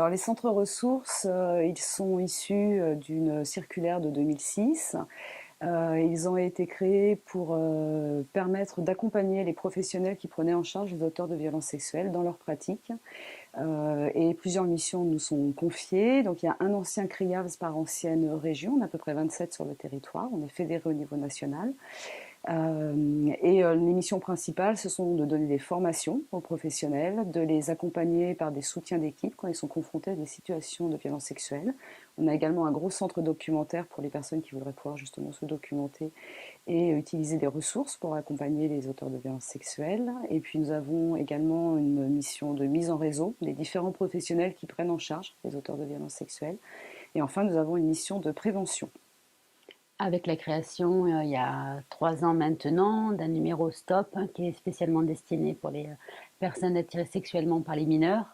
Alors les centres ressources, ils sont issus d'une circulaire de 2006. Ils ont été créés pour permettre d'accompagner les professionnels qui prenaient en charge les auteurs de violences sexuelles dans leur pratique. Et plusieurs missions nous sont confiées. Donc il y a un ancien CRIAVS par ancienne région, on a à peu près 27 sur le territoire, on est fédéré au niveau national. Les missions principales, ce sont de donner des formations aux professionnels, de les accompagner par des soutiens d'équipe quand ils sont confrontés à des situations de violence sexuelle. On a également un gros centre documentaire pour les personnes qui voudraient pouvoir justement se documenter et utiliser des ressources pour accompagner les auteurs de violences sexuelles. Et puis nous avons également une mission de mise en réseau des différents professionnels qui prennent en charge les auteurs de violences sexuelles. Et enfin, nous avons une mission de prévention. Avec la création, il y a 3 ans maintenant, d'un numéro Stop, hein, qui est spécialement destiné pour les personnes attirées sexuellement par les mineurs,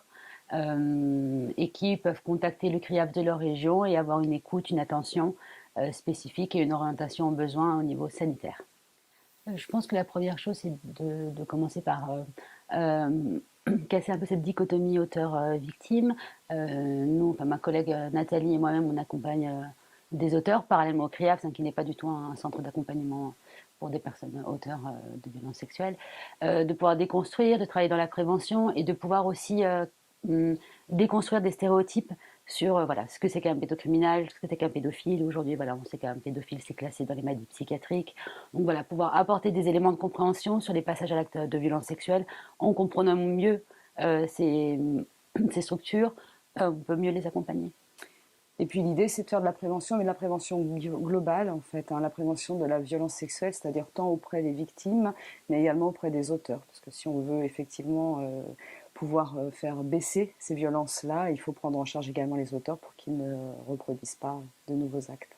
et qui peuvent contacter le CRIAF de leur région et avoir une écoute, une attention spécifique et une orientation aux besoins au niveau sanitaire. Je pense que la première chose, c'est de commencer par casser un peu cette dichotomie auteur-victime. Nous, enfin, ma collègue Nathalie et moi-même, on accompagne des auteurs, parallèlement au CRIAF, qui n'est pas du tout un centre d'accompagnement pour des personnes auteurs de violences sexuelles, de pouvoir déconstruire, de travailler dans la prévention et de pouvoir aussi déconstruire des stéréotypes sur voilà, ce que c'est qu'un pédocriminel, ce que c'est qu'un pédophile. Aujourd'hui, voilà, on sait qu'un pédophile, c'est classé dans les maladies psychiatriques. Donc voilà, pouvoir apporter des éléments de compréhension sur les passages à l'acte de violence sexuelle en comprenant mieux ces structures, on peut mieux les accompagner. Et puis l'idée, c'est de faire de la prévention, mais de la prévention globale, en fait, hein, la prévention de la violence sexuelle, c'est-à-dire tant auprès des victimes, mais également auprès des auteurs. Parce que si on veut effectivement pouvoir faire baisser ces violences-là, il faut prendre en charge également les auteurs pour qu'ils ne reproduisent pas de nouveaux actes.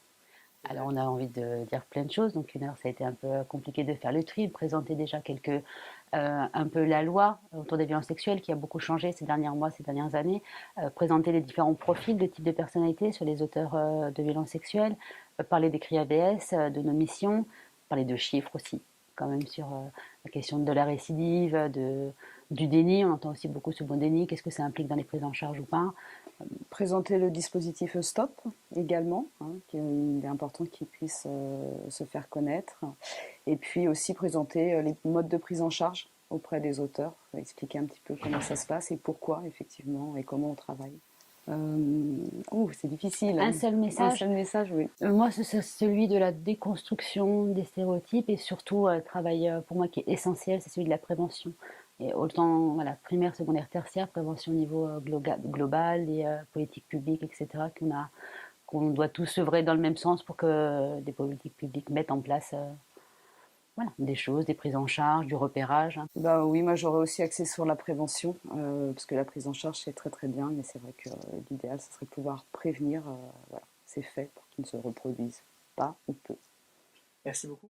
Alors, on a envie de dire plein de choses. Donc, une heure, ça a été un peu compliqué de faire le tri, de présenter déjà un peu la loi autour des violences sexuelles qui a beaucoup changé ces derniers mois, ces dernières années. Présenter les différents profils de types de personnalités sur les auteurs de violences sexuelles. Parler des CRI ABS, de nos missions. Parler de chiffres aussi, quand même, sur la question de la récidive, du déni. On entend aussi beaucoup ce mot déni. Qu'est-ce que ça implique dans les prises en charge ou pas? Présenter le dispositif Stop également, hein, il est important qu'il puisse se faire connaître. Et puis aussi présenter les modes de prise en charge auprès des auteurs, expliquer un petit peu comment ça se passe et pourquoi effectivement et comment on travaille. C'est difficile. Un Hein. seul Un message. seul message, oui. Moi, c'est celui de la déconstruction des stéréotypes et surtout, travail pour moi qui est essentiel, c'est celui de la prévention. Et autant voilà, primaire, secondaire, tertiaire, prévention au niveau global, et politiques publiques, etc., qu'on doit tous œuvrer dans le même sens pour que des politiques publiques mettent en place voilà, des choses, des prises en charge, du repérage. Hein. Bah oui, moi j'aurais aussi axé sur la prévention, parce que la prise en charge c'est très très bien, mais c'est vrai que l'idéal ce serait de pouvoir prévenir voilà, ces faits pour qu'ils ne se reproduisent pas ou peu. Merci beaucoup.